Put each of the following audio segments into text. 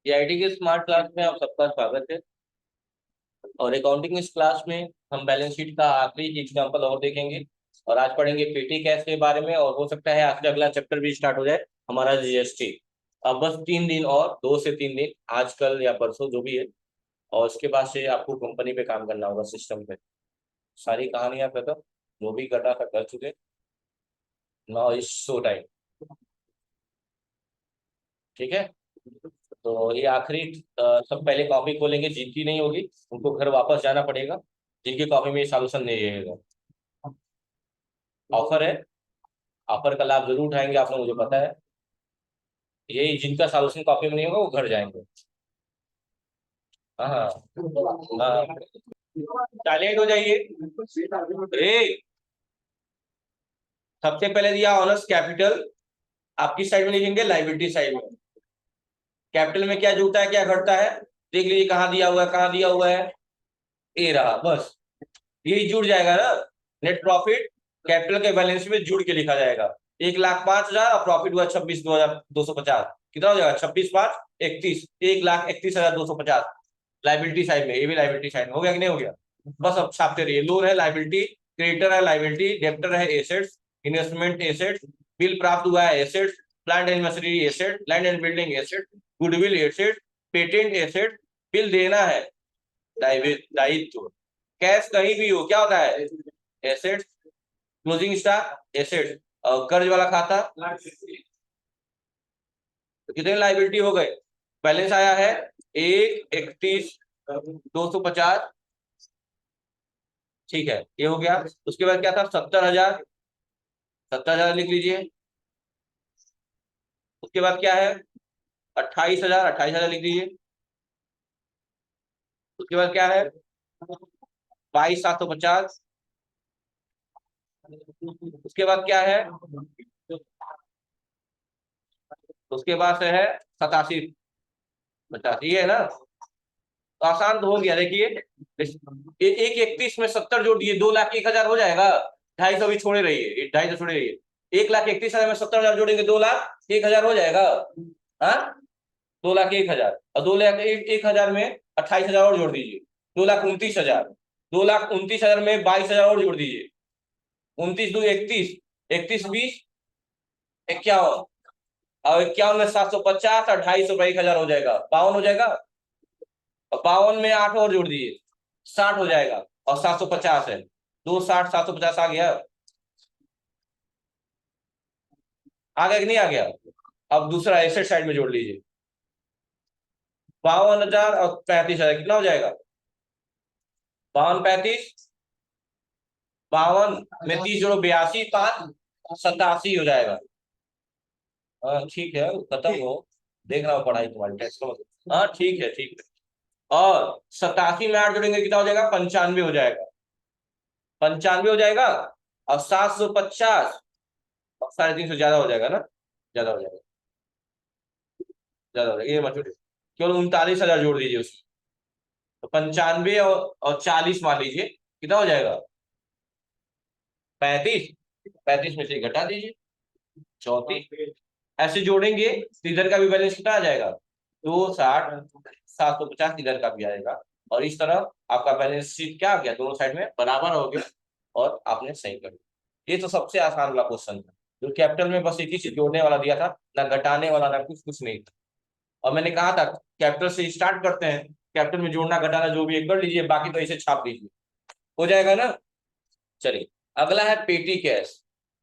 AIT के smart class में आप सबका स्वागत है। और अकाउंटिंग इस क्लास में हम बैलेंस शीट का आखिरी एग्जाम्पल और देखेंगे। और आज पढ़ेंगे पेटी कैश के बारे में, और हो सकता है आज से अगला चैप्टर भी स्टार्ट हो जाए हमारा जीएसटी। अब बस 3 दिन और 2 से 3 दिन, आज कल या परसों जो भी है, और उसके बाद से आपको कंपनी पे काम करना होगा, सिस्टम पे। सारी कहानियां खत्म, जो भी करना था कर चुके। Now is show time. ठीक है, तो ये आखिरी सब पहले कॉपी खोलेंगे, जिनकी नहीं होगी उनको घर वापस जाना पड़ेगा, जिनकी कॉपी में सॉल्यूशन नहीं रहेगा। ऑफर है, ऑफर का लाभ जरूर उठाएंगे आप लोग, मुझे पता है। यही जिनका सॉल्यूशन कॉपी में नहीं होगा वो घर जाएंगे। हाँ हाँ हाँ, साइलेंट हो जाइए। ए, सबसे पहले दिया ऑनर्स कैपिटल, आपकी साइड में लिखेंगे लाइबिलिटी साइड में। कैपिटल में क्या जुड़ता है क्या घटता है, देख लीजिए कहाँ दिया हुआ है, कहाँ दिया हुआ है। ए रहा, बस यही जुड़ जाएगा ना। नेट प्रॉफिट कैपिटल के बैलेंस में जुड़ के लिखा जाएगा। 1,05,000 और प्रॉफिट हुआ 26,250। कितना हो जाएगा? 26,5,31, 1,31,250। लाइबिलिटी साइड में, ये भी लाइबिलिटी साइड में हो गया कि नहीं हो गया? बस अब छापते रहिए। लोन है लाइबिलिटी, क्रेडिटर है लाइबिलिटी, डेप्टर है एसेट्स, इन्वेस्टमेंट एसेट्स, बिल प्राप्त हुआ है assets, plant and machinery asset, land and building asset, goodwill asset, patent asset, bill देना है दायित्व। कैश कहीं भी हो क्या होता है? एसेट्स। Closing stock assets. और कर्ज वाला खाता, तो कितने लाइबिलिटी हो गए? बैलेंस आया है 1,31,250। ठीक है, ये हो गया। उसके बाद क्या था? 70,000। 70,000 लिख लीजिए। उसके बाद क्या है? 28,000। 28,000 लिख लीजिए। उसके बाद क्या है? 22,750। उसके बाद क्या है? उसके बाद से है 87,50। ये है ना? तो आसान तो हो गया, देखिए। 1,31 में 70 जोड़ दिए, 2,01,000 हो जाएगा। 250 भी छोड़े रहिए, 250 छोड़े रहिए। 1,31,000 में 70,000 जोड़ेंगे, 2,01,000 हो जाएगा। हाँ, 2,01,000, और 2,01,000 में 28,000 और जोड़ दीजिए, 2,29,000। 2,29,000 में 22,000 और जोड़ दीजिए, 29 दूनी 31, 31 20 51। और 51 में 750, और 250 पर 1,000 हो जाएगा, 52 हो जाएगा। और 52 में 8 और जोड़ दीजिए, 60 हो जाएगा। और 750 है, 260, 750 आ गया। आ गया कि नहीं आ गया? अब दूसरा एसेट साइड में जोड़ लीजिए, 52,000 और 35,000, कितना हो जाएगा? 52 35, 52 में 30 जोड़ो, 82 5 87 हो जाएगा। हाँ ठीक है, खत्म हो। देख रहा हूँ पढ़ाई तुम्हारी, टेस्ट। हाँ ठीक है, ठीक है। और 87 में 8 जोड़ेंगे, कितना हो जाएगा? 95 हो जाएगा। 95 हो जाएगा। और 750 और 350 ज्यादा हो जाएगा ना? ज्यादा हो जाएगा, ज्यादा हो जाएगा, ये मत जोड़िए। केवल 39,000 जोड़ दीजिए उसमें। तो 95 और 40 मान लीजिए, कितना हो जाएगा? 35। 35 में से घटा दीजिए, 34। ऐसे जोड़ेंगे तो इधर का भी बैलेंस कितना आ जाएगा? 260, 750 इधर का भी आएगा। और इस तरह आपका बैलेंस शीट क्या आ गया? दोनों साइड में बराबर हो गया, और आपने सही कर दिया। ये तो सबसे आसान वाला क्वेश्चन था, जो कैपिटल में बस एक ही चीज जोड़ने वाला दिया था, ना घटाने वाला, ना कुछ कुछ नहीं था। और मैंने कहा था कैपिटल से स्टार्ट करते हैं, कैपिटल में जोड़ना घटाना जो भी एक कर लीजिए, बाकी तो ऐसे छाप लीजिए, हो जाएगा ना। चलिए, अगला है पेटी कैश।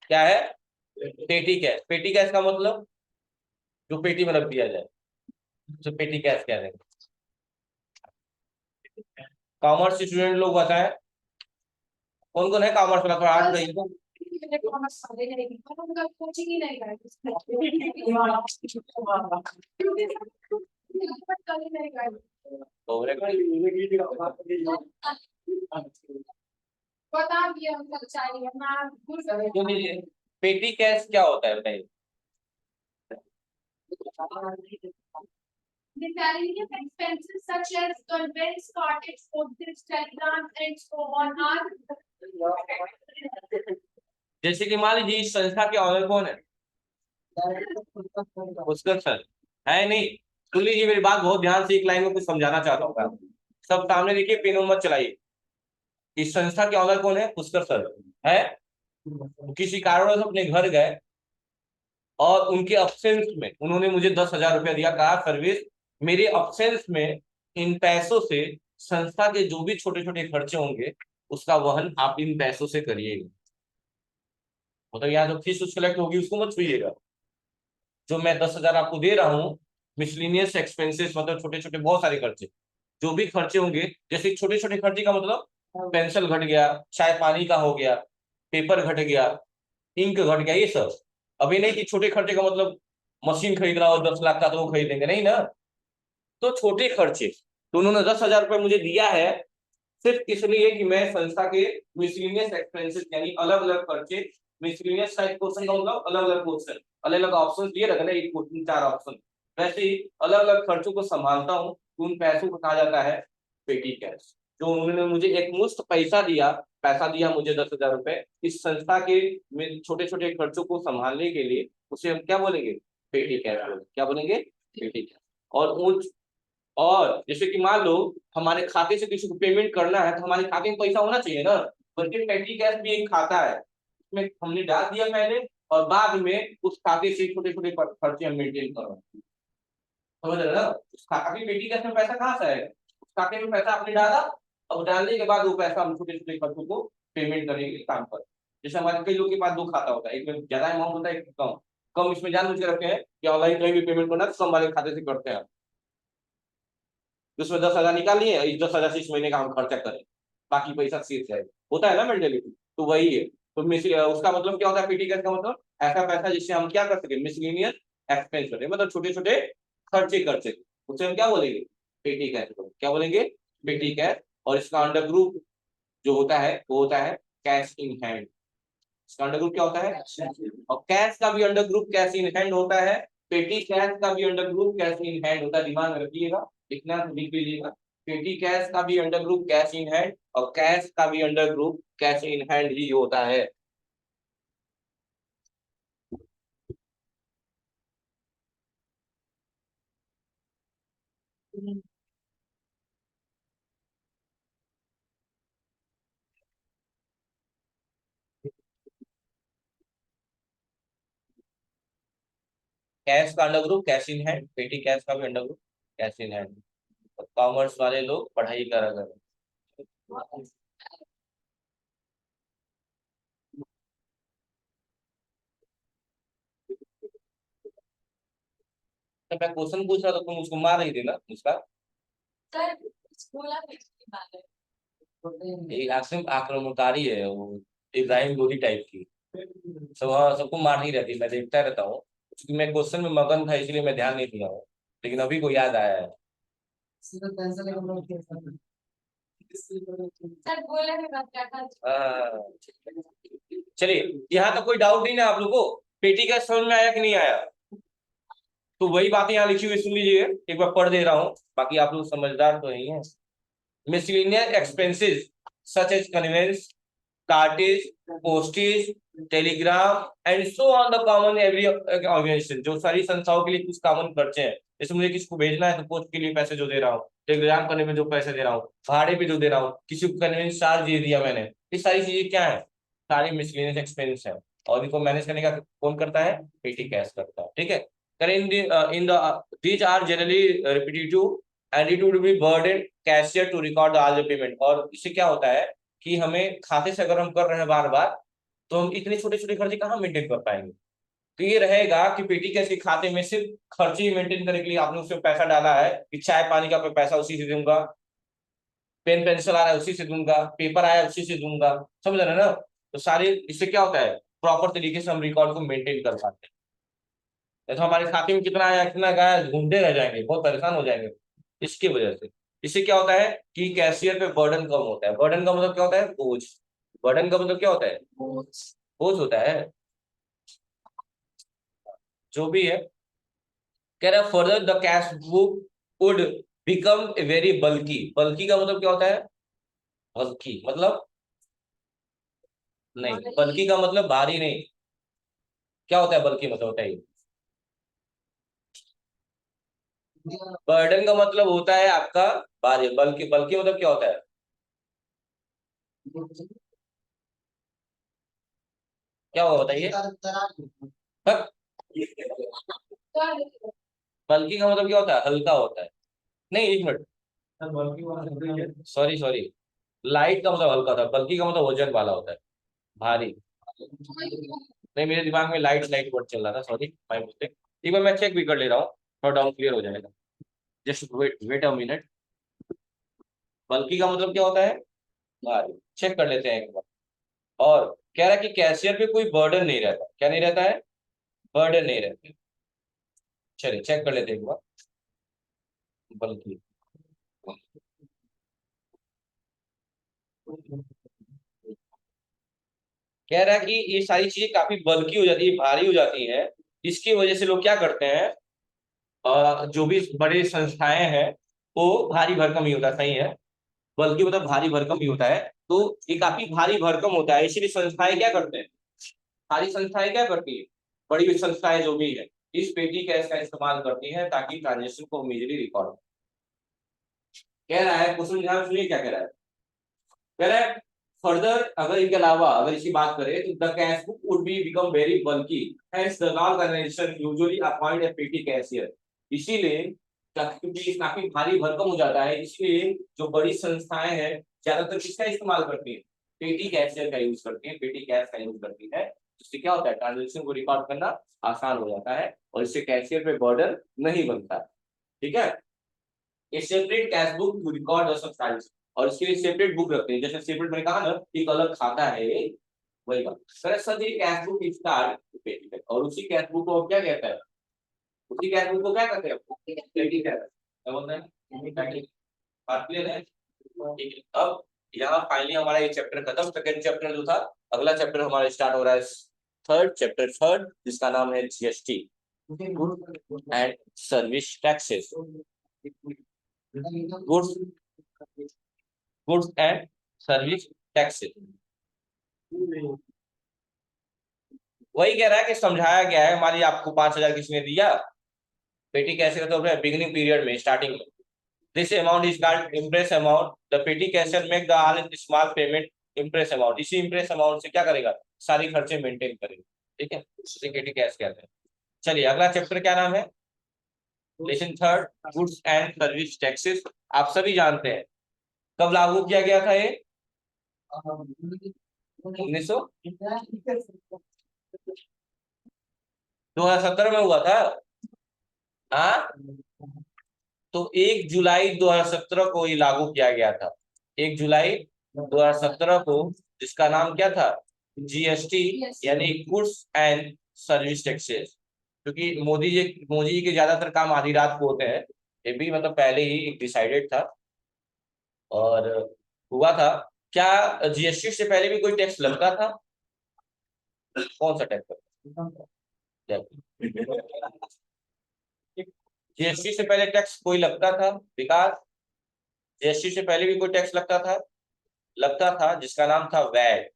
क्या है? पेटी कैश। पेटी कैश का मतलब जो पेटी में रख दिया जाए, जो पेटी कैश कह रहे हैं। कॉमर्स स्टूडेंट लोग बताएं, कौन कौन है कॉमर्स वाला? थोड़ा हाथ रही। पेटी कैश क्या होता है बताइए? The value of expenses such as conveyance, cartage, postage, telegrams, and so on are. जैसे कि मान लीजिए इस संस्था के ऑनर कौन है? पुष्कर सर है नहीं? सुन लीजिए मेरी बात बहुत ध्यान से, एक लाइन में कुछ समझाना चाहता हूँ मैं आपको। सब सामने देखिए, पेन मत चलाइए। इस संस्था के ऑनर कौन है? पुष्कर सर है। किसी कारणवश अपने घर गए और उनके अब्सेंस में उन्होंने मुझे 10,000 रुपया दिया, कहा सर्विस मेरे अब्सेंस में इन पैसों से संस्था के जो भी छोटे छोटे खर्चे होंगे उसका वहन आप इन पैसों से करिएगा। मतलब यहाँ जो फीस उस कलेक्ट होगी उसको मत छुइएगा। जो मैं 10,000 आपको दे रहा हूँ, मिसलिनियस एक्सपेंसेस मतलब छोटे छोटे बहुत सारे खर्चे, जो भी खर्चे होंगे, जैसे छोटे छोटे खर्चे का मतलब पेंसिल घट गया, चाय पानी का हो गया, पेपर घट गया, इंक घट गया, ये सब। अभी नहीं कि छोटे खर्चे का मतलब मशीन खरीद रहा हो 10 लाख का तो वो खरीदेंगे नहीं ना। तो छोटे खर्चे तो उन्होंने 10,000 रुपये मुझे दिया है सिर्फ इसलिए कि मैं संस्था के मिसलिनियस एक्सपेंसेस यानी अलग अलग खर्चे, मिसलिनियस का एक क्वेश्चन का मतलब अलग अलग क्वेश्चन, अलग अलग ऑप्शन दिए रहते ना, एक क्वेश्चन 4 ऑप्शन, वैसे ही अलग अलग खर्चों को संभालता हूँ। उन पैसों को कहा जाता है पेटी कैश। जो उन्होंने मुझे एक मुश्त पैसा दिया मुझे 10,000 रुपए इस संस्था के छोटे छोटे खर्चों को संभालने के लिए, उसे हम क्या बोलेंगे? पेटी कैश बोलेंगे। क्या बोलेंगे? पेटी कैश। और उन और जैसे कि मान लो हमारे खाते से किसी को पेमेंट करना है तो हमारे खाते में पैसा होना चाहिए ना, बल्कि पेटी कैश भी एक खाता है, उसमें हमने डाल दिया पहले और बाद में उस खाते से छोटे छोटे खर्चे हम मेंटेन कर रहे हैं। समझ रहे ना? उस खाते में पेटी कैश में पैसा कहाँ से आएगा? उस खाते में पैसा आपने डाला और डालने के बाद वो पैसा हम छोटे छोटे खर्चों को पेमेंट करने के लिए काम कर। जैसे हमारे कई लोगों के पास 2 खाता होता है, एक में ज्यादा अमाउंट होता है, एक में कम। कम इसमें जानबूझ के रखते हैं कि ऑनलाइन कहीं भी पेमेंट करना है तो कम वाले खाते से करते हैं, उसमें 10,000 निकाल लिए, इस 10,000 से इस महीने का हम खर्चा करें, बाकी पैसा शेष जाएगा। होता है ना मेंटेलिटी, तो वही है। तो उसका मतलब क्या होता है? पीटी कैश का मतलब ऐसा पैसा जिससे हम क्या कर सके? मिसलिनियस एक्सपेंस करें, मतलब छोटे छोटे खर्चे कर सके, उसे हम क्या बोलेंगे? पेटी कैश बोलेंगे। क्या बोलेंगे? पेटी कैश। और इसका अंडर ग्रुप जो होता है वो होता है कैश इन हैंड। इसका अंडर ग्रुप क्या होता है? और कैश का भी under group cash in hand होता है, पेटी कैश का भी under group cash in hand होता है। दिमाग में रखिएगा, लिखना तो लिख लीजिएगा। पेटी कैश का भी under group cash in hand और कैश का भी under group cash in hand ही होता है। कैश का under group cash in hand, petty cash का भी under group cash in hand. Commerce वाले लोग पढ़ाई करा करें। तो मैं क्वेश्चन पूछ रहा था, तुम उसको मार रही थी ना उसका। सर स्कूल में बात है। एक आक्रमणकारी है वो, इब्राहिम लोधी टाइप की। सब हाँ, सबको मारनी रहती, मैं देखता रहता हूँ। क्योंकि मैं क्वेश्चन में मगन था इसलिए मैं ध्यान नहीं दिया हूँ, लेकिन अभी को याद आया है। सर बोला है बात क्या था। हाँ, चलिए यहाँ तक कोई डाउट नहीं ना आप लोगों को? पेटी का समझ में आया कि नहीं आया? तो वही बातें यहाँ लिखी हुई सुन लीजिए, एक बार पढ़ दे रहा हूँ, बाकी आप लोग समझदार तो नहीं है। Miscellaneous expenses such as conveyance, cartage, postage, telegram and so on the common every organization, जो सारी संस्थाओं के लिए कुछ कॉमन खर्चे हैं। जैसे मुझे किसी को भेजना है तो पोस्ट के लिए पैसे जो दे रहा हूँ, टेलीग्राम करने में जो पैसे दे रहा हूँ, भाड़े पे जो दे रहा हूँ, किसी को कन्वेंस चार्ज दे दिया मैंने, ये सारी चीजें क्या है? सारी मिसलेनियस एक्सपेंस है। और इनको मैनेज करने का कौन करता है? पेटी कैश करता है। ठीक है। करें in the these are generally repetitive and it would be burden cashier to record all the payment। और इससे क्या होता है कि हमें खाते से अगर हम कर रहे हैं बार बार तो हम इतने छोटे छोटे खर्चे कहाँ मेंटेन कर पाएंगे। तो ये रहेगा कि पेटी कैश के खाते में सिर्फ खर्चे ही मेंटेन करने के लिए आपने उसमें पैसा डाला है कि चाय पानी का पैसा उसी से दूंगा, पेन पेंसिल आ रहा है उसी से दूंगा, पेपर आया उसी से दूंगा। समझ रहे हैं ना? तो सारे इससे क्या होता है? प्रॉपर तरीके से हम रिकॉर्ड को मेंटेन कर पाते हैं। नहीं तो हमारे खाते में कितना आया कितना गया ढूंढते रह जाएंगे, बहुत परेशान हो जाएंगे इसकी वजह से। इससे क्या होता है कि कैशियर पे बर्डन कम होता है। बर्डन का मतलब क्या होता है? बोझ। बर्डन का मतलब क्या होता है? बोझ होता है, जो भी है। कह रहा है further the cash book would become very bulky. Bulky का मतलब क्या होता है? बल्की मतलब नहीं, बल्की का मतलब भारी नहीं। क्या होता है बल्की मतलब? बताइए। बर्डन का मतलब होता है आपका भारी, बल्कि बल्कि मतलब क्या होता है? क्या हुआ बताइए? हक। बल्कि का मतलब क्या होता है? हल्का होता है। नहीं, एक मिनट, सॉरी सॉरी, लाइट का मतलब हल्का था, बल्कि का मतलब वजन वाला होता है, भारी। नहीं, मेरे दिमाग में लाइट लाइट वर्ड चल रहा था, सॉरी माय मिस्टेक। एक बार मैं चेक भी कर ले रहा हूँ, थोड़ा डाउन क्लियर हो जाएगा। Just wait wait a minute. बल्कि का मतलब क्या होता है? भारी। चेक कर लेते हैं एक बार। और कह रहा है कि कैशियर पे कोई बर्डन नहीं रहता, क्या नहीं रहता है? बर्डन नहीं रहते। चलिए चेक कर लेते हैं एक बार। बल्कि कह रहा है कि ये सारी चीजें काफी बल्कि हो जाती है, भारी हो जाती हैं। इसकी वजह से लोग क्या करते हैं, जो भी बड़ी संस्थाएं हैं वो भारी भरकम ही होता है, सही है। बल्कि मतलब भारी भरकम ही होता है। तो ये काफी भारी भरकम होता है, इसीलिए संस्थाएं क्या करते हैं, सारी संस्थाएं क्या करती है, बड़ी बड़ी संस्थाएं जो भी है, इस पेटी कैश का इस्तेमाल करती है ताकि ट्रांजेक्शन को इमीडिएटली रिकॉर्ड। कह रहा है, क्वेश्चन ध्यान सुनिए क्या कह रहा है। कह रहा है फर्दर, अगर इनके अलावा अगर इसकी बात करें तो the cash book would be become very bulky, hence the organisation usually appoint a petty cashier. इसीलिए क्योंकि काफी भारी भरकम हो जाता है, इसलिए जो बड़ी संस्थाएं हैं ज्यादातर किसका इस्तेमाल करती है, पेटी कैशियर का यूज करती है, पेटी कैश का यूज करती है। जिससे क्या होता है, ट्रांजेक्शन को रिकॉर्ड करना आसान हो जाता है और इससे कैशियर पे बर्डन नहीं बनता। ठीक है। A separate cash book to record the subscribes, और इसके लिए सेपरेट बुक रखते हैं, जैसे सेपरेट मैंने कहा ना, एक अलग खाता है वही बात सर। सर ये कैश बुक स्टार्ट, और उसी कैश बुक को क्या कहता है, उसी कैश बुक को क्या कहते हैं, पेटी कैश, क्या बोलते हैं, बात क्लियर है? ठीक है। अब यहाँ फाइनली हमारा ये चैप्टर खत्म, सेकंड चैप्टर जो था, अगला चैप्टर हमारा स्टार्ट हो रहा है, थर्ड चैप्टर, थर्ड, जिसका नाम है GST and service taxes, goods goods and service taxes. वही कह रहा है कि समझाया गया है, मान लीजिए आपको 5,000 किसने दिया, पेटी कैसे होता है बिगिनिंग पीरियड में, स्टार्टिंग में। This amount is called imprest amount, the petty cashier make the all small payment imprest amount, इसी इंप्रेस अमाउंट से क्या करेगा, सारी खर्चे मेंटेन करेगा। ठीक है, इसे पेटी कैश कहते हैं। चलिए अगला चैप्टर क्या नाम है, lesson third, goods and service taxes. आप सभी जानते हैं कब लागू किया गया था ये, 1900 2017 में हुआ था। हाँ, तो 1 जुलाई 2017 को ये लागू किया गया था, 1 जुलाई 2017 को, जिसका नाम क्या था, जीएसटी, यानी गुड्स एंड सर्विस टैक्सेस। क्योंकि मोदी जी के ज्यादातर काम आधी रात को होते हैं, ये भी मतलब पहले ही डिसाइडेड था और हुआ था। क्या जीएसटी से पहले भी कोई टैक्स लगता था? कौन सा टैक्स लगता? जीएसटी से पहले टैक्स कोई लगता था विकास? जीएसटी से पहले भी कोई टैक्स लगता था जिसका नाम था वैट,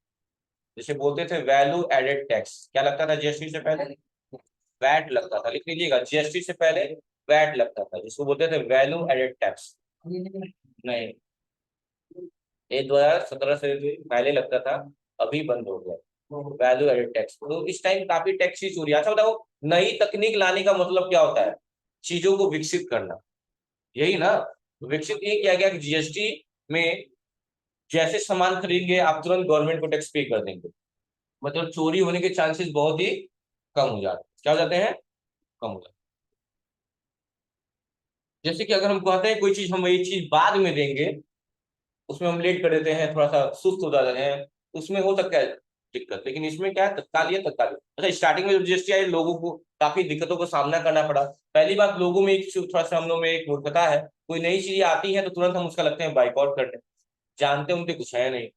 जिसे बोलते थे वैल्यू एडेड टैक्स। क्या लगता था जीएसटी से पहले? वैट लगता था, लिख लीजिएगा, जीएसटी से पहले वैट लगता था, जिसको बोलते थे वैल्यू एडेड टैक्स। नहीं, ये 2017 से भी पहले लगता था, अभी बंद हो गया वैल्यू एडेड टैक्स। तो इस टाइम काफी टैक्स की चोरी। अच्छा बताओ, नई तकनीक लाने का मतलब क्या होता है, चीजों को विकसित करना, यही ना। विकसित ये किया गया कि जीएसटी में जैसे सामान खरीदेंगे आप तुरंत गवर्नमेंट को टैक्स पे कर देंगे, मतलब चोरी होने के चांसेस बहुत ही कम हो जाते हैं। क्या हो जाते हैं? कम हो जाते हैं। जैसे कि अगर हम कहते हैं कोई चीज हम ये चीज बाद में देंगे, उसमें हम लेट कर देते हैं, थोड़ा सा सुस्त हो जाते हैं, उसमें हो सकता है दिक्कत, लेकिन इसमें क्या है, तत्काल ये तत्काल। अच्छा, स्टार्टिंग में जब जीएसटी आई लोगों को काफी दिक्कतों का सामना करना पड़ा। पहली बात, लोगों में एक थोड़ा सा हम लोग में एक मूर्खता है, कोई नई चीज आती है तो तुरंत हम उसका लगते हैं बाइकआउट करने, जानते उनके कुछ है नहीं।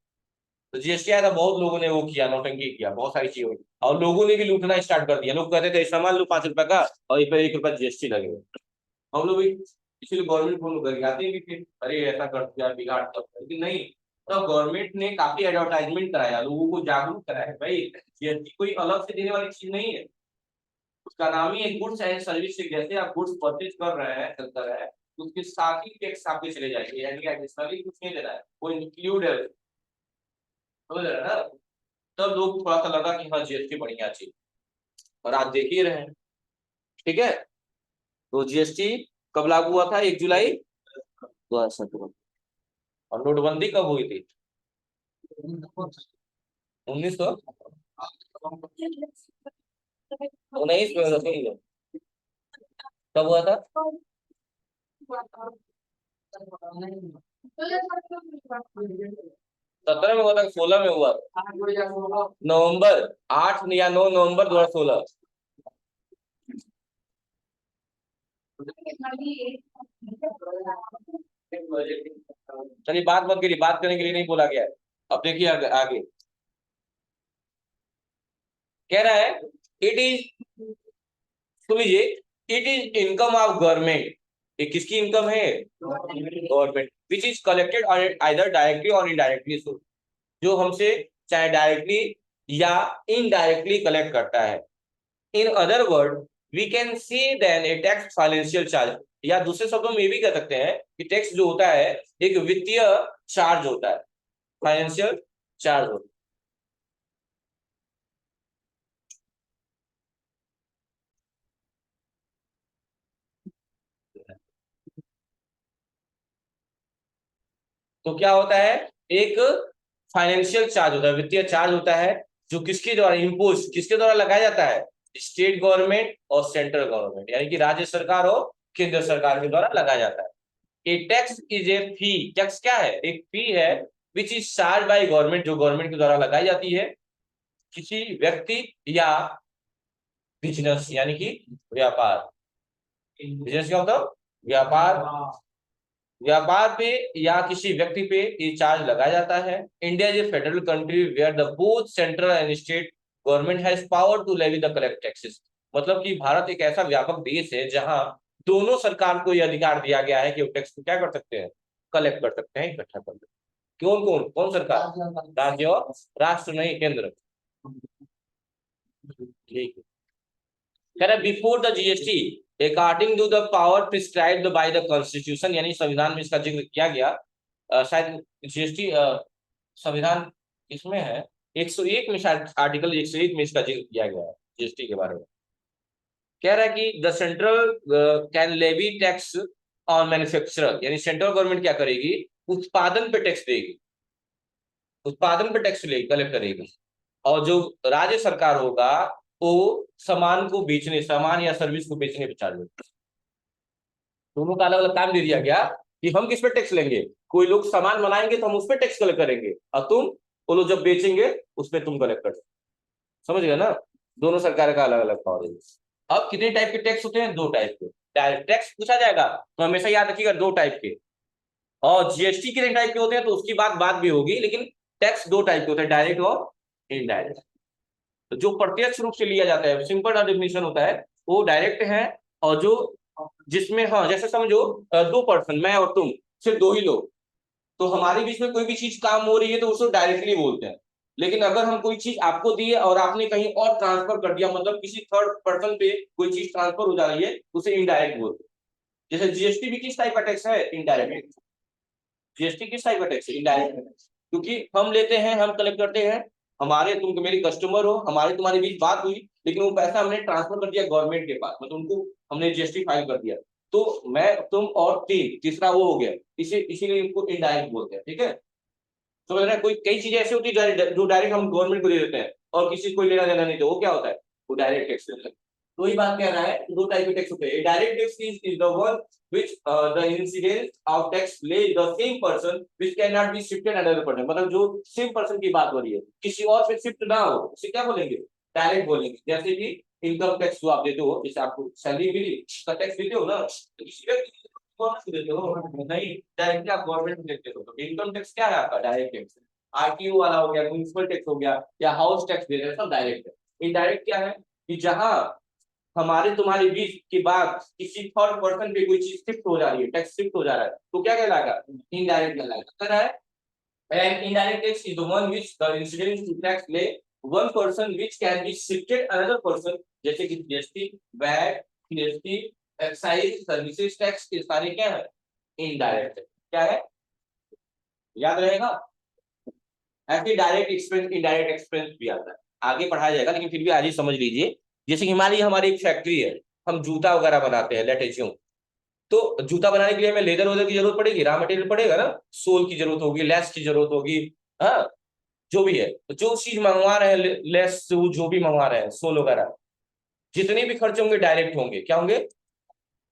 तो जीएसटी आया था, बहुत लोगों ने वो किया, नौटंकी किया, बहुत सारी चीजें हुई और लोगों ने भी लूटना स्टार्ट कर दिया। लोग कहते थे सामान लो 5 रुपए का और इस पर 1 रुपया जीएसटी लगेगा। हम लोग भी इसीलिए गवर्नमेंट को लोग आते भी थे, अरे ऐसा कर दिया बिगाड़ कर, लेकिन नहीं। तो गवर्नमेंट ने काफी एडवर्टाइजमेंट कराया, लोगों को जागरूक कराया, भाई जीएसटी कोई अलग से देने वाली चीज नहीं है, उसका नाम ही है गुड्स एंड सर्विस। जैसे आप गुड्स परचेज कर रहे हैं करता है तो उसके साथ ही टैक्स आपके चले जाएंगे, यानी कि एडिशनली कुछ नहीं देना है, वो इंक्लूड है, समझ रहे हैं ना। तब लोग थोड़ा सा लगा कि हाँ जीएसटी बढ़िया चीज, और आज देख ही रहे हैं। ठीक है, तो जीएसटी कब लागू हुआ था? 1 जुलाई 2017। और नोटबंदी कब हुई थी? 1919 में। सुन लो कब हुआ था? 17 में हुआ था, 16 में हुआ था? नवंबर 8 या 9 नवंबर 2016। चलिए बात मत करिए, बात करने के लिए नहीं बोला गया है। अब देखिए आगे कह रहा है इट इज, सुन लीजिए, it is income of government. ये किसकी इनकम है? Government. Which is collected either directly और इनडायरेक्टली, जो हमसे चाहे डायरेक्टली या इनडायरेक्टली कलेक्ट करता है। In other word we can see then a tax financial charge, या दूसरे शब्दों में ये भी कह सकते हैं कि टैक्स जो होता है एक वित्तीय चार्ज होता है, फाइनेंशियल चार्ज होता है। तो क्या होता है? एक फाइनेंशियल चार्ज होता है, वित्तीय चार्ज होता है, जो किसके द्वारा इम्पोज, किसके द्वारा लगाया जाता है? स्टेट गवर्नमेंट और सेंट्रल गवर्नमेंट, यानी कि राज्य सरकार और केंद्र सरकार के द्वारा लगाया जाता है। A tax is a fee. Tax क्या है? एक फी है which is charge by government, जो गवर्नमेंट के द्वारा लगाई जाती है किसी व्यक्ति या बिजनेस, यानी कि व्यापार। बिजनेस क्या होता है? व्यापार। व्यापार पे या किसी व्यक्ति पे ये चार्ज लगाया जाता है। India is a federal country where the both central and state government has power to levy the collect taxes. मतलब कि भारत एक ऐसा व्यापक देश है जहां दोनों सरकार को यह अधिकार दिया गया है कि वो टैक्स को क्या कर सकते हैं? कलेक्ट कर सकते हैं, इकट्ठा कर सकते हैं। कौन कौन कौन सरकार? राज्य और राष्ट्र नहीं, केंद्र। ठीक है, कह रहा before the GST according to the power prescribed by the constitution, यानी संविधान में इसका जिक्र किया गया। शायद जीएसटी संविधान इसमें है 101 में, शायद आर्टिकल 101 में इसका जिक्र किया गया है जीएसटी के बारे में। कह रहा है कि the central can levy tax on manufacturer, यानी सेंट्रल गवर्नमेंट क्या करेगी? उत्पादन पे टैक्स देगी, उत्पादन पे टैक्स कलेक्ट करेगी। और जो राज्य सरकार होगा वो सामान को बेचने, सामान या सर्विस को बेचने पे चार्ज होगा। दोनों का अलग अलग काम दे दिया गया कि हम किस पे टैक्स लेंगे। कोई लोग सामान बनाएंगे तो हम उस पर टैक्स कलेक्ट करेंगे, और तुम वो लोग जब बेचेंगे उस पर तुम कलेक्ट कर, समझ गए ना। दोनों सरकार का अलग अलग पावर है। अब कितने टाइप के टैक्स होते हैं? 2 टाइप के। डायरेक्ट टैक्स पूछा जाएगा तो हमेशा याद रखिएगा 2 टाइप के। और जीएसटी कितने टाइप के होते हैं तो उसकी बात भी होगी, लेकिन टैक्स 2 टाइप के होते हैं, डायरेक्ट और इनडायरेक्ट। तो जो प्रत्यक्ष रूप से लिया जाता है, सिंपल डेफिनेशन होता है, वो डायरेक्ट है। और जो जिसमें, हाँ जैसे समझो 2 पर्सन, मैं और तुम, सिर्फ 2 ही लोग, तो हमारे बीच में कोई भी चीज काम हो रही है तो उसको डायरेक्टली बोलते हैं। लेकिन अगर हम कोई चीज आपको दी है और आपने कहीं और ट्रांसफर कर दिया, मतलब किसी थर्ड पर्सन पे कोई चीज ट्रांसफर हो जा रही है, उसे इनडायरेक्ट बोलते हैं। जैसे जीएसटी भी किस टाइप का टैक्स है? इनडायरेक्ट। जीएसटी किस टाइप का टैक्स है? इनडायरेक्ट। क्योंकि हम लेते हैं, हम कलेक्ट करते हैं, हमारे, तुम मेरी कस्टमर हो, हमारे तुम्हारे बीच बात हुई, लेकिन वो पैसा हमने ट्रांसफर कर दिया गवर्नमेंट के पास, मतलब उनको हमने जीएसटी फाइल कर दिया, तो मैं, तुम और तीसरा वो हो गया, इसीलिए इनको इनडायरेक्ट बोलते हैं। ठीक है, समझ रहे हैं? कोई कई चीजें ऐसी होती है जो डायरेक्ट हम गवर्नमेंट को दे देते हैं और किसी को लेना देना नहीं, तो वो क्या होता है? वो डायरेक्ट टैक्स है। तो ही बात कह रहा है, 2 टाइप के टैक्स होते हैं। Direct tax is the one which the incidence of tax lay the same person which cannot be shifted another person, मतलब जो सेम पर्सन की बात हो रही है, किसी और पे शिफ्ट ना हो, उसे क्या बोलेंगे? डायरेक्ट बोलेंगे। जैसे कि इनकम टैक्स जो आप देते हो, जैसे आपको सैलरी मिली उसका टैक्स देते हो ना, तो किसी व्यक्ति को देते हो नहीं, डायरेक्टली आप गवर्नमेंट को देते हो। तो इनकम टैक्स क्या है आपका? Direct tax. आरटीओ वाला हो गया, म्युनिसिपल टैक्स हो गया, या हाउस टैक्स दे रहे हैं, सब डायरेक्ट है। इनडायरेक्ट क्या है? कि जहां हमारे तुम्हारे बीच की बात किसी थर्ड पर्सन पे कोई चीज शिफ्ट हो जा रही है, टैक्स शिफ्ट हो जा रहा है, तो क्या कहलाएगा? इनडायरेक्ट कहलाएगा। And indirect tax is the one which the incidence to tax lay one person which can be shifted another person, जैसे कि GST, VAT, GST, excise, services tax, ये सारे क्या है? इनडायरेक्ट। क्या है? याद रहेगा। ऐसे डायरेक्ट एक्सपेंस, इनडायरेक्ट एक्सपेंस भी आता है, आगे पढ़ाया जाएगा, लेकिन फिर भी आज ही समझ लीजिए। जैसे कि हमारी हमारी एक फैक्ट्री है, हम जूता वगैरह बनाते हैं, लेट अज्यूम। तो जूता बनाने के लिए हमें लेदर वेदर की जरूरत पड़ेगी, रॉ मटेरियल पड़ेगा ना, सोल की जरूरत होगी, लेस की जरूरत होगी, हाँ, जो भी है। तो जो चीज मंगवा रहे हैं, लेस जो भी मंगवा रहे हैं, सोल वगैरह, जितने भी खर्च होंगे डायरेक्ट होंगे। क्या होंगे?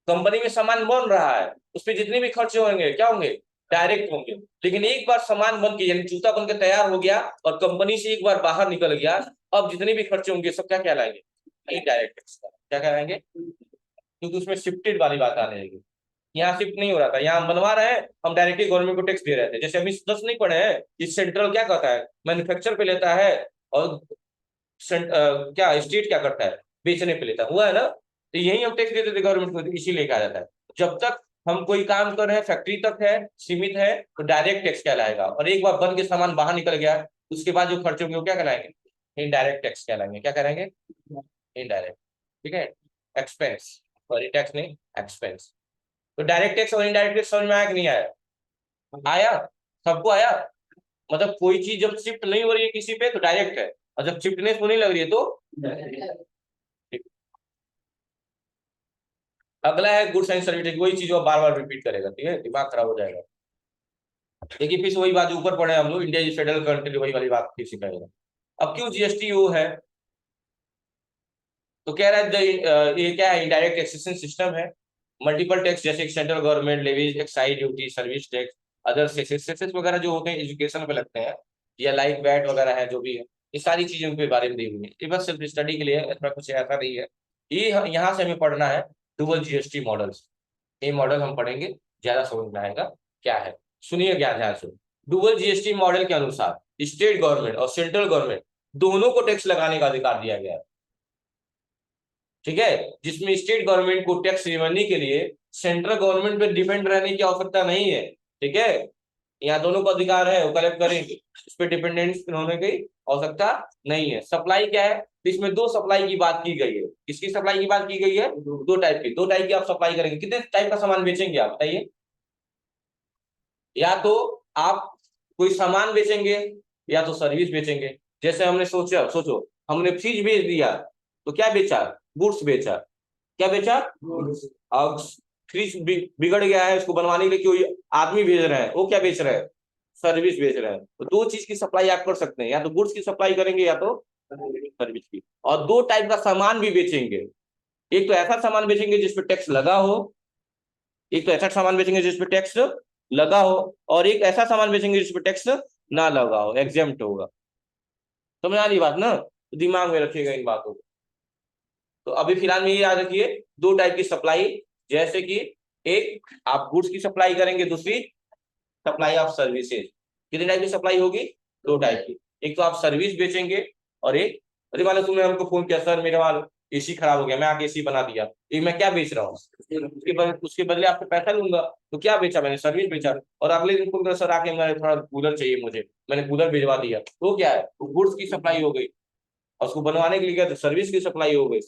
कंपनी में सामान बन रहा है, उस पर जितने भी खर्चे होंगे क्या होंगे? डायरेक्ट होंगे। लेकिन एक बार सामान बन के, यानी जूता बन के तैयार हो गया और कंपनी से एक बार बाहर निकल गया, अब जितने भी खर्चे होंगे सब क्या कहलाएंगे? Indirect tax. क्या कहलाएंगे? क्योंकि उसमें शिफ्टेड वाली बात आने लगी। यहाँ शिफ्ट नहीं हो रहा था, यहाँ हम बनवा रहे हैं, हम डायरेक्टली गवर्नमेंट को टैक्स दे रहे थे। जैसे हम इस 10 नहीं पढ़े हैं, इस सेंट्रल क्या कहता है? मैन्युफैक्चर पे लेता है, और क्या स्टेट क्या करता है? बेचने पे लेता हुआ है ना। तो यही हम टैक्स देते थे गवर्नमेंट को, इसीलिए कहा जाता है जब तक हम कोई काम कर रहे हैं, फैक्ट्री तक है, सीमित है, तो डायरेक्ट टैक्स कहलाएगा। और एक बार बन के सामान बाहर निकल गया, उसके बाद जो खर्चे होंगे वो क्या कहलाएंगे? इनडायरेक्ट टैक्स कहलाएंगे। क्या करेंगे? इनडायरेक्ट। ठीक है, एक्सपेंस, सॉरी टैक्स नहीं, एक्सपेंस। तो डायरेक्ट टैक्स और इनडायरेक्ट टैक्स समझ में आया कि नहीं आया? आया, सबको आया। मतलब कोई चीज जब शिफ्ट नहीं हो रही है किसी पे तो डायरेक्ट है, और जब शिफ्टनेस होने लग रही है तो अगला है गुड्स एंड सर्विसेज। वही चीज वो बार बार रिपीट करेगा, ठीक है, दिमाग खराब हो जाएगा। देखिए फिर से वही बात जो ऊपर पढ़े हम लोग, इंडिया इज फेडरल कंट्री, वही वाली बात फिर से कहेगा। अब क्यों जीएसटी वो है? तो कह रहा है ये क्या है? इनडायरेक्ट टैक्सेशन सिस्टम है। मल्टीपल टैक्स, जैसे central government levies, excise duty, service tax, other सेसेस वगैरह जो होते हैं एजुकेशन पे लगते हैं, या लाइक वैट वगैरह है, जो भी है, ये सारी चीजों के बारे में दी हुई है। ये बस सिर्फ स्टडी के लिए है, इसमें कुछ ऐसा नहीं है। ये यहाँ से हमें पढ़ना है डुअल जीएसटी मॉडल्स। ये मॉडल हम पढ़ेंगे, ज्यादा समझ में आएगा क्या है। सुनिए क्या ध्यान से। डुअल जीएसटी मॉडल के अनुसार स्टेट गवर्नमेंट और सेंट्रल गवर्नमेंट दोनों को टैक्स लगाने का अधिकार दिया गया है। ठीक है, जिसमें स्टेट गवर्नमेंट को टैक्स रेवेन्यू के लिए सेंट्रल गवर्नमेंट पे डिपेंड रहने की आवश्यकता नहीं है। ठीक है, यहाँ दोनों को अधिकार है, वो कलेक्ट करेंगे, इस पे डिपेंडेंस होने की आवश्यकता नहीं है। सप्लाई क्या है? तो इसमें दो सप्लाई की बात की गई है। किसकी सप्लाई की बात की गई है? दो टाइप की, दो टाइप की आप सप्लाई करेंगे। कितने टाइप का सामान बेचेंगे आप बताइए? या तो आप कोई सामान बेचेंगे, या तो सर्विस बेचेंगे। जैसे हमने सोचा, सोचो हमने फ्रिज बेच दिया, तो क्या बेचा? गुड्स बेचा। क्या बेचा? अब फ्रिज बिगड़ गया है, उसको बनवाने के लिए कोई आदमी भेज रहे हैं, वो क्या बेच रहे हैं? सर्विस बेच रहे हैं। तो दो चीज की सप्लाई आप कर सकते हैं, या तो गुड्स की सप्लाई करेंगे, या तो सर्विस की। और दो टाइप का सामान भी बेचेंगे। एक तो ऐसा सामान बेचेंगे जिसपे टैक्स लगा हो, एक तो ऐसा सामान बेचेंगे जिसपे टैक्स लगा हो, और एक ऐसा सामान बेचेंगे जिसपे टैक्स ना लगा हो, एग्जेम्प्ट होगा। समझ आ रही बात ना? तो दिमाग में रखिएगा इन बातों को। तो अभी फिलहाल में ये याद रखिए, दो टाइप की सप्लाई, जैसे कि एक आप गुड्स की सप्लाई करेंगे, दूसरी सप्लाई ऑफ सर्विसेज। कितनी टाइप की सप्लाई होगी? दो टाइप की। एक तो आप सर्विस बेचेंगे, और एक, अरे मान लो तुमने हमको फोन किया, सर मेरे वहां एसी खराब हो गया, मैं आके एसी बना दिया, ये मैं क्या बेच रहा हूँ? उसके बदले आपसे पैसा लूंगा। तो क्या बेचा मैंने? सर्विस बेचा। और अगले दिन फोन कर, सर आके मैं थोड़ा कूलर चाहिए मुझे, मैंने कूलर भिजवा दिया। तो क्या है? तो गुड्स की सप्लाई हो गई, और उसको बनवाने के लिए गया तो सर्विस की सप्लाई हो गई।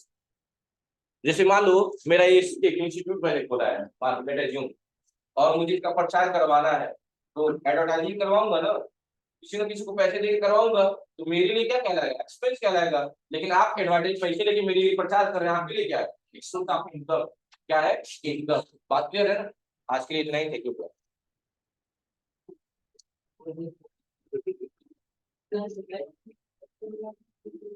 जैसे मान लो मेरा ये एक इंस्टीट्यूट मैंने खोला है, बेटा जूम, और मुझे इसका प्रचार करवाना है, तो एडवर्टाइजिंग करवाऊंगा ना, किसी न किसी को पैसे देके करवाऊंगा, तो मेरे लिए क्या कहलाएगा? एक्सपेंस कहलाएगा। लेकिन आप एडवर्टाइज पैसे लेके मेरे लिए प्रचार कर रहे हैं, आपके लिए क्या है? इनकम। क्या है? इनकम। बात क्लियर है ना? आज के लिए इतना ही, थैंक यू।